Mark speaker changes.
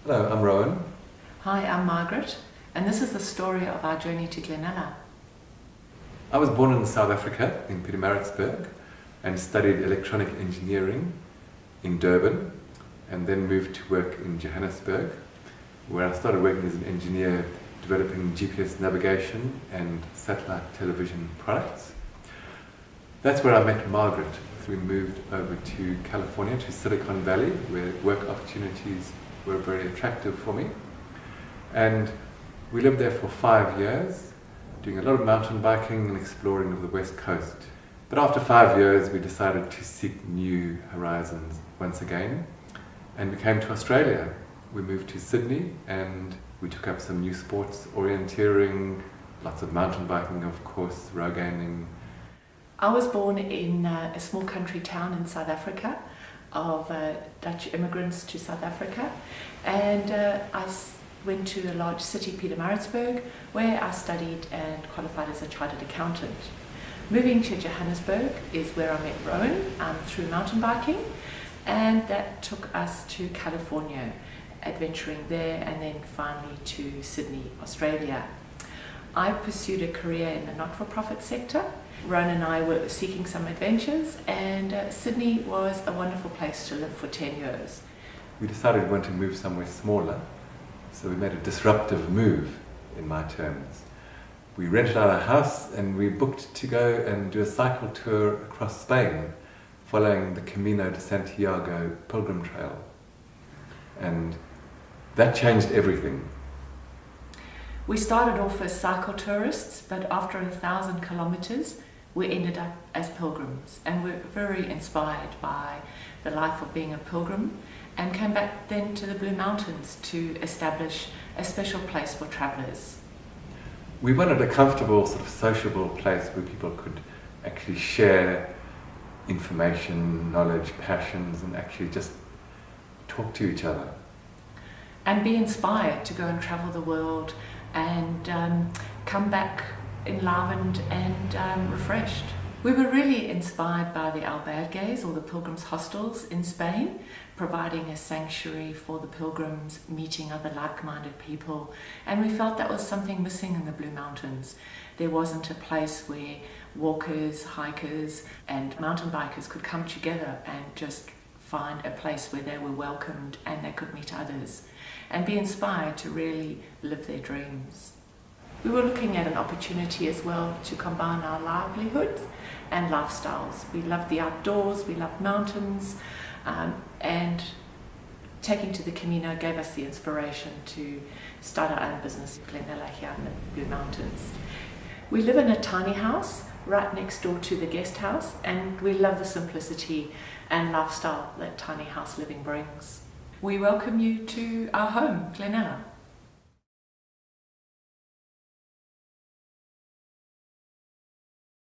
Speaker 1: Hello, I'm Rowan.
Speaker 2: Hi, I'm Margaret, and this is the story of our journey to Glenella.
Speaker 1: I was born in South Africa, in Pietermaritzburg, and studied electronic engineering in Durban, and then moved to work in Johannesburg, where I started working as an engineer developing GPS navigation and satellite television products. That's where I met Margaret. So we moved over to California, to Silicon Valley, where work opportunities were very attractive for me. And we lived there for 5 years, doing a lot of mountain biking and exploring of the West Coast. But after 5 years, we decided to seek new horizons once again, and we came to Australia. We moved to Sydney and we took up some new sports, orienteering, lots of mountain biking, of course, roganing.
Speaker 2: I was born in a small country town in South Africa of Dutch immigrants to South Africa, and I went to a large city, Pietermaritzburg, where I studied and qualified as a chartered accountant. Moving to Johannesburg is where I met Rowan through mountain biking, and that took us to California, adventuring there, and then finally to Sydney, Australia. I pursued a career in the not-for-profit sector. Rowan and I were seeking some adventures, and Sydney was a wonderful place to live for 10 years.
Speaker 1: We decided we wanted to move somewhere smaller, so we made a disruptive move, in my terms. We rented out a house and we booked to go and do a cycle tour across Spain, following the Camino de Santiago pilgrim trail. And that changed everything.
Speaker 2: We started off as cycle tourists, but after 1,000 kilometers, we ended up as pilgrims, and we're very inspired by the life of being a pilgrim, and came back then to the Blue Mountains to establish a special place for travellers.
Speaker 1: We wanted a comfortable, sort of sociable place where people could actually share information, knowledge, passions, and actually just talk to each other.
Speaker 2: And be inspired to go and travel the world and come back enlivened and refreshed. We were really inspired by the albergues, or the pilgrims' hostels in Spain, providing a sanctuary for the pilgrims, meeting other like-minded people, and we felt that was something missing in the Blue Mountains. There wasn't a place where walkers, hikers and mountain bikers could come together and just find a place where they were welcomed and they could meet others and be inspired to really live their dreams. We were looking at an opportunity as well to combine our livelihoods and lifestyles. We loved the outdoors, we loved mountains, and taking to the Camino gave us the inspiration to start our own business, Glenella, here in the Blue Mountains. We live in a tiny house right next door to the guest house, and we love the simplicity and lifestyle that tiny house living brings. We welcome you to our home, Glenella.